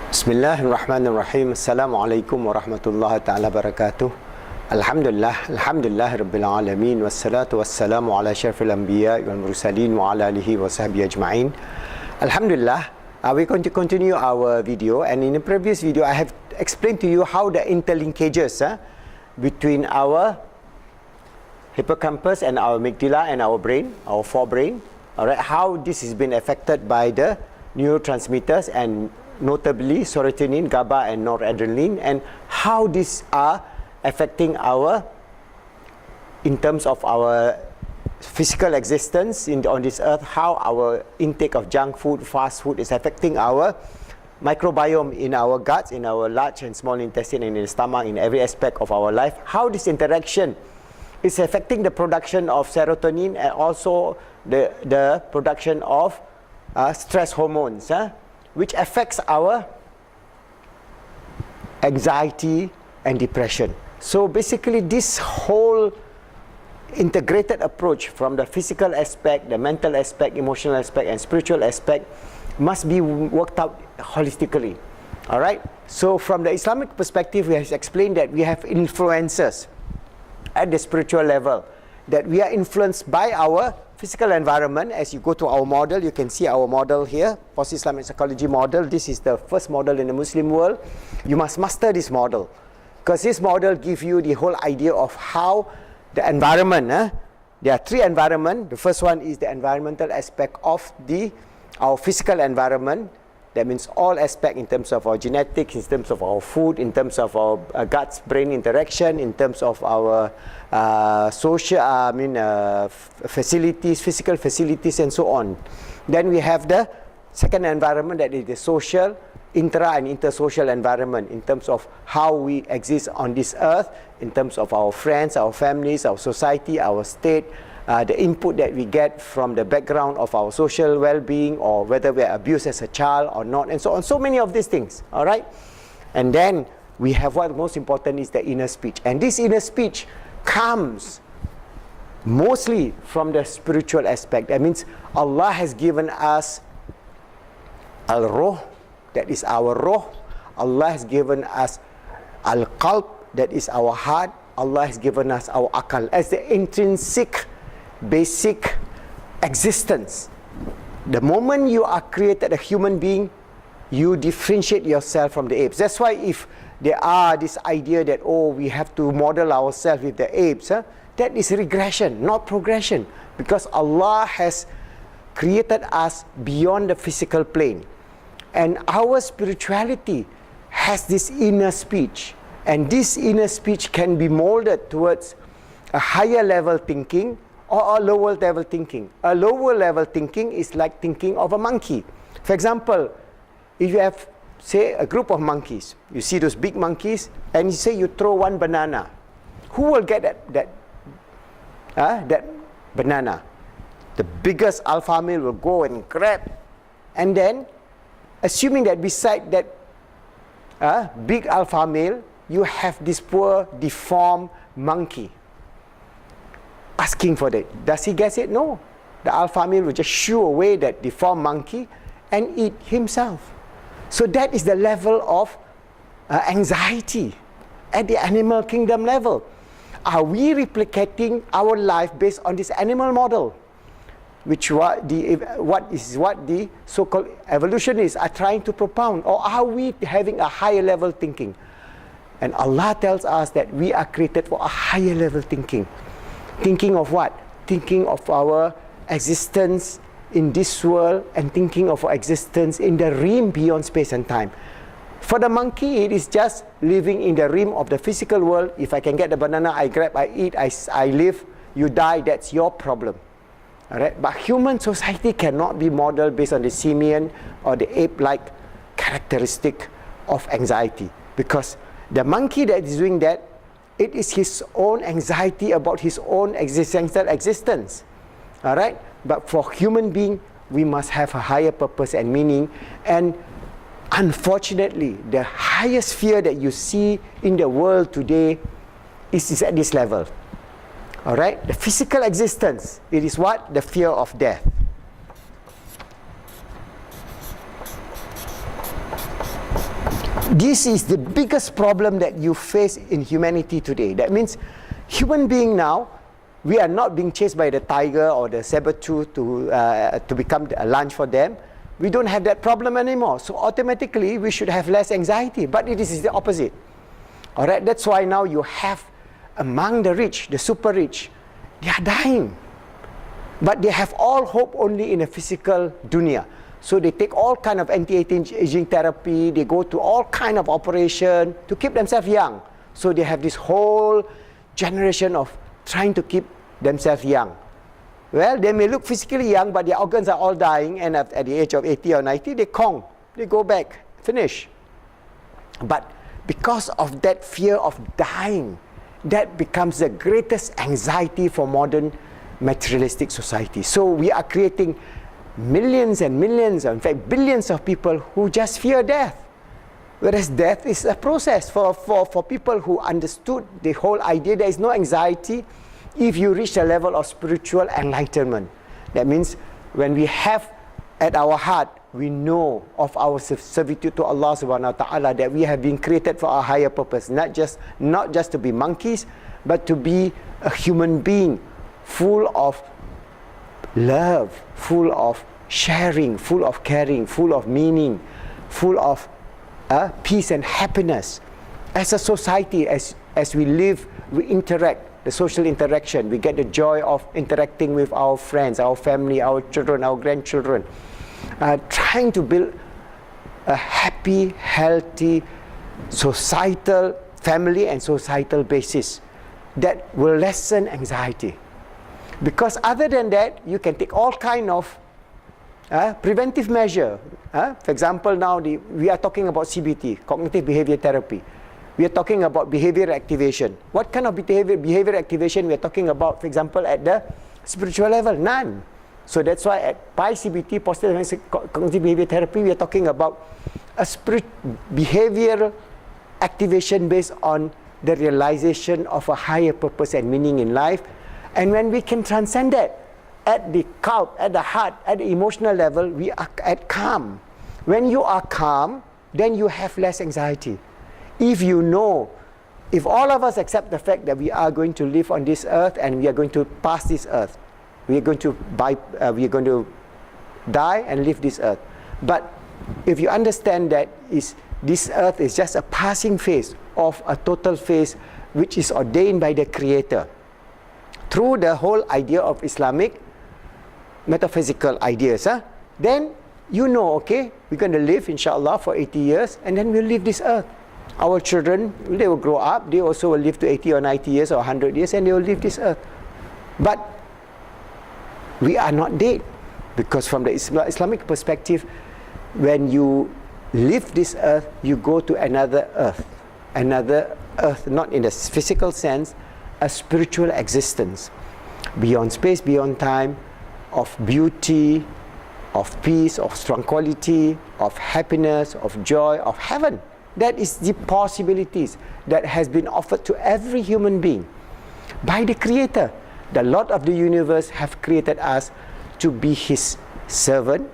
Bismillahirrahmanirrahim. Assalamualaikum warahmatullahi ta'ala barakatuh. Alhamdulillah rabbil alamin. Wassalatu wassalamu ala syarfil anbiya wal mursalin wa ala alihi wa sahbihi ajma'in. Alhamdulillah, we're going to continue our video, and in the previous video I have explained to you how the interlinkages between our hippocampus and our amygdala and our brain, our forebrain, alright, how this has been affected by the neurotransmitters, and notably serotonin, GABA and noradrenaline, and how these are affecting our, in terms of our physical existence on this earth, how our intake of junk food, fast food is affecting our microbiome in our guts, in our large and small intestine, and in the stomach, in every aspect of our life, how this interaction is affecting the production of serotonin and also the production of stress hormones, which affects our anxiety and depression. So basically this whole integrated approach from the physical aspect, the mental aspect, emotional aspect and spiritual aspect must be worked out holistically. Alright, so from the Islamic perspective, we have explained that we have influences at the spiritual level, that we are influenced by our physical environment. As you go to our model, you can see our model here, post-Islamic psychology model. This is the first model in the Muslim world. You must master this model, because this model gives you the whole idea of how the environment, there are three environments. The first one is the environmental aspect of our physical environment. That means all aspects in terms of our genetics, in terms of our food, in terms of our guts-brain interaction, in terms of our social, facilities, physical facilities and so on. Then we have the second environment, that is the social, intra and intersocial environment, in terms of how we exist on this earth, in terms of our friends, our families, our society, our state, the input that we get from the background of our social well-being, or whether we are abused as a child or not, and so on. So many of these things, all right? And then we have what most important is the inner speech. And this inner speech comes mostly from the spiritual aspect. That means Allah has given us al-ruh, that is our ruh. Allah has given us al-qalb, that is our heart. Allah has given us our akal as the intrinsic basic existence. The moment you are created a human being, you differentiate yourself from the apes. That's why if there are this idea that, oh, we have to model ourselves with the apes, that is regression, not progression, because Allah has created us beyond the physical plane, and our spirituality has this inner speech, and this inner speech can be molded towards a higher level thinking or a lower level thinking. A lower level thinking is like thinking of a monkey. For example, if you have, say, a group of monkeys, you see those big monkeys, and you say you throw one banana, who will get that banana? The biggest alpha male will go and grab, and then, assuming that beside that big alpha male, you have this poor deformed monkey asking for that. Does he get it? No. The alpha male will just shoo away that deformed monkey and eat himself. So that is the level of anxiety at the animal kingdom level. Are we replicating our life based on this animal model, which what the so-called evolutionists are trying to propound, or are we having a higher level thinking? And Allah tells us that we are created for a higher level thinking. Thinking of what? Thinking of our existence in this world, and thinking of our existence in the realm beyond space and time. For the monkey, it is just living in the realm of the physical world. If I can get the banana, I grab, I eat, I live. You die, that's your problem. Alright? But human society cannot be modeled based on the simian or the ape-like characteristic of anxiety, because the monkey that is doing that, it is his own anxiety about his own existential existence. Alright? But for human being, we must have a higher purpose and meaning. And unfortunately, the highest fear that you see in the world today is at this level. Alright? The physical existence, it is what? The fear of death. This is the biggest problem that you face in humanity today. That means human being now, we are not being chased by the tiger or the saber-tooth to become a lunch for them. We don't have that problem anymore. So automatically, we should have less anxiety. But it is the opposite. All right, that's why now you have among the rich, the super rich, they are dying. But they have all hope only in a physical dunya. So they take all kind of anti-aging therapy, they go to all kind of operation to keep themselves young. So they have this whole generation of trying to keep themselves young. Well, they may look physically young, but their organs are all dying, and at the age of 80 or 90, they go back, finish. But because of that fear of dying, that becomes the greatest anxiety for modern materialistic society. So we are creating millions and millions, in fact billions of people who just fear death. Whereas death is a process for people who understood the whole idea. There is no anxiety if you reach a level of spiritual enlightenment. That means when we have at our heart, we know of our servitude to Allah subhanahu wa ta'ala, that we have been created for a higher purpose, not just to be monkeys, but to be a human being full of love, full of sharing, full of caring, full of meaning, full of peace and happiness. As a society, as we live, we interact, the social interaction, we get the joy of interacting with our friends, our family, our children, our grandchildren, trying to build a happy, healthy, societal, family and societal basis that will lessen anxiety. Because other than that, you can take all kind of preventive measure. For example, now we are talking about CBT, cognitive behavior therapy. We are talking about behavior activation. What kind of behavior activation we are talking about, for example, at the spiritual level? None. So that's why at Pi-CBT, positive cognitive behavior therapy, we are talking about a behavioral activation based on the realization of a higher purpose and meaning in life. And when we can transcend that at the cult, at the heart, at the emotional level, we are at calm. When you are calm, then you have less anxiety. If you know, if all of us accept the fact that we are going to live on this earth and we are going to pass this earth, we are going to die and leave this earth. But if you understand that this earth is just a passing phase of a total phase which is ordained by the Creator, through the whole idea of Islamic metaphysical ideas, then you know, okay, we're going to live, inshallah, for 80 years, and then we'll leave this earth. Our children, they will grow up, they also will live to 80 or 90 years or 100 years, and they will leave this earth. But we are not dead, because from the Islamic perspective, when you leave this earth, you go to another earth, not in the physical sense, a spiritual existence, beyond space, beyond time, of beauty, of peace, of tranquility, of happiness, of joy, of heaven. That is the possibilities that has been offered to every human being by the Creator. The Lord of the universe have created us to be His servant,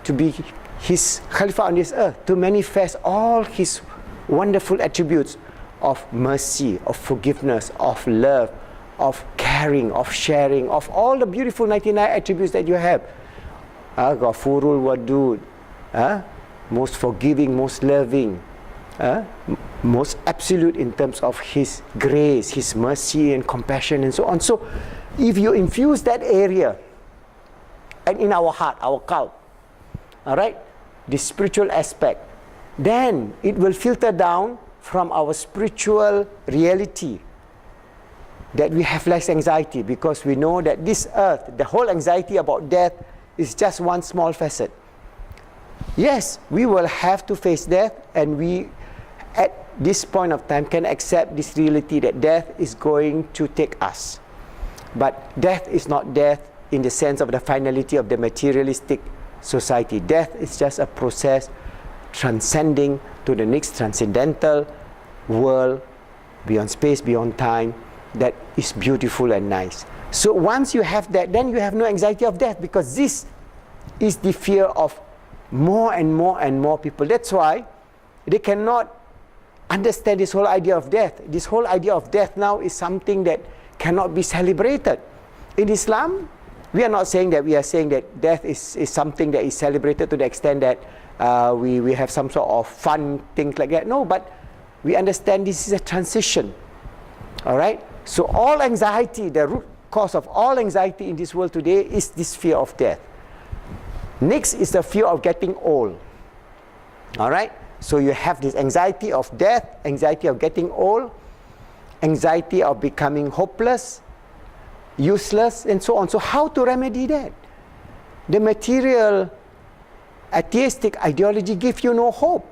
to be His Khalifa on this earth, to manifest all His wonderful attributes of mercy, of forgiveness, of love, of caring, of sharing, of all the beautiful 99 attributes that you have. Ghafurul Wadud, most forgiving, most loving, most absolute in terms of His grace, His mercy and compassion and so on. So if you infuse that area and in our heart, our cult, all right, the spiritual aspect, then it will filter down from our spiritual reality, that we have less anxiety, because we know that this earth, the whole anxiety about death is just one small facet. Yes, we will have to face death, and we at this point of time can accept this reality that death is going to take us. But death is not death in the sense of the finality of the materialistic society. Death is just a process transcending to the next transcendental world, beyond space, beyond time, that is beautiful and nice. So once you have that, then you have no anxiety of death, because this is the fear of more and more and more people. That's why They cannot understand this whole idea of death. This whole idea of death now is something that cannot be celebrated. In Islam, we are not saying that, we are saying that death is something that is celebrated to the extent that we have some sort of fun things like that. No, but we understand this is a transition. All right? So all anxiety, the root cause of all anxiety in this world today is this fear of death. Next is the fear of getting old. All right? So you have this anxiety of death, anxiety of getting old, anxiety of becoming hopeless, useless, and so on. So how to remedy that? The material atheistic ideology gives you no hope.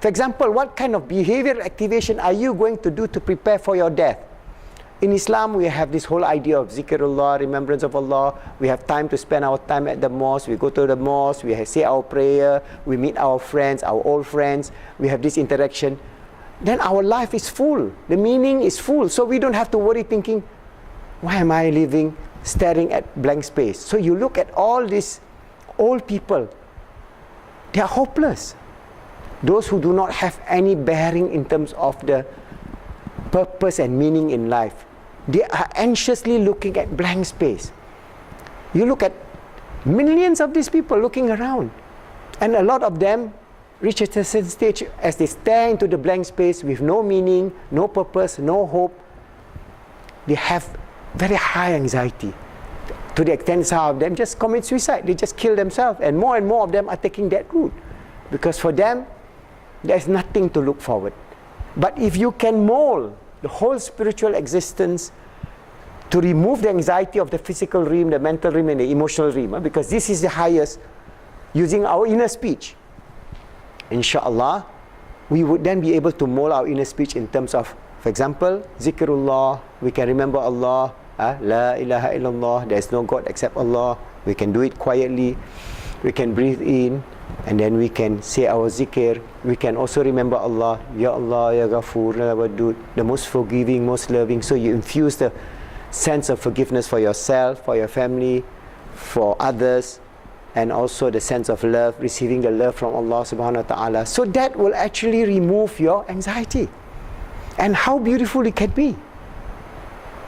For example, what kind of behavioral activation are you going to do to prepare for your death? In Islam, we have this whole idea of zikrullah, remembrance of Allah. We have time to spend our time at the mosque. We go to the mosque, we say our prayer, we meet our friends, our old friends. We have this interaction. Then our life is full. The meaning is full. So we don't have to worry thinking, why am I living staring at blank space? So you look at all these old people, they are hopeless. Those who do not have any bearing in terms of the purpose and meaning in life. They are anxiously looking at blank space. You look at millions of these people looking around, and a lot of them reach a certain stage as they stare into the blank space with no meaning, no purpose, no hope. They have very high anxiety, to the extent some of them just commit suicide. They just kill themselves, and more of them are taking that route, because for them there's nothing to look forward. But if you can mold the whole spiritual existence to remove the anxiety of the physical realm, the mental realm, and the emotional realm, because this is the highest, using our inner speech, inshallah, we would then be able to mold our inner speech in terms of, for example, zikrullah, we can remember Allah, la ilaha illallah, there is no God except Allah. We can do it quietly, we can breathe in, and then we can say our zikr. We can also remember Allah, Ya Allah, Ya Ghafoor, Ya Wadud, the most forgiving, most loving. So you infuse the sense of forgiveness for yourself, for your family, for others, and also the sense of love, receiving the love from Allah subhanahu wa ta'ala. So that will actually remove your anxiety. And how beautiful it can be.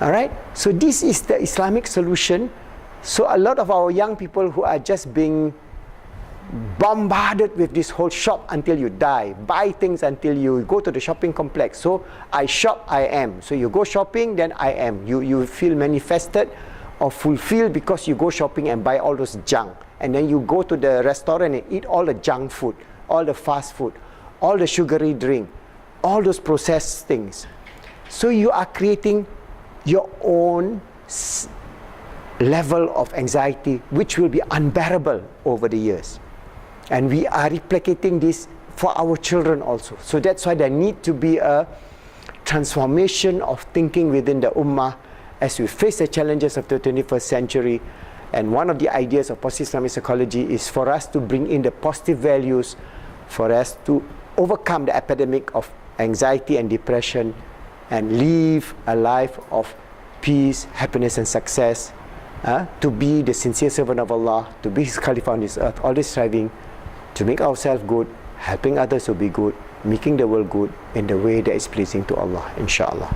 Alright? So this is the Islamic solution. So a lot of our young people who are just being bombarded with this whole shop until you die, buy things until you go to the shopping complex. So I shop, I am. So you go shopping, then I am. You feel manifested or fulfilled because you go shopping and buy all those junk. And then you go to the restaurant and eat all the junk food, all the fast food, all the sugary drink, all those processed things. So you are creating your own level of anxiety, which will be unbearable over the years. And we are replicating this for our children also. So that's why there need to be a transformation of thinking within the ummah as we face the challenges of the 21st century. And one of the ideas of positive Islamic psychology is for us to bring in the positive values, for us to overcome the epidemic of anxiety and depression, and live a life of peace, happiness, and success. To be the sincere servant of Allah, to be His Khalifa on this earth, always striving to make ourselves good, helping others to be good, making the world good in the way that is pleasing to Allah, inshallah.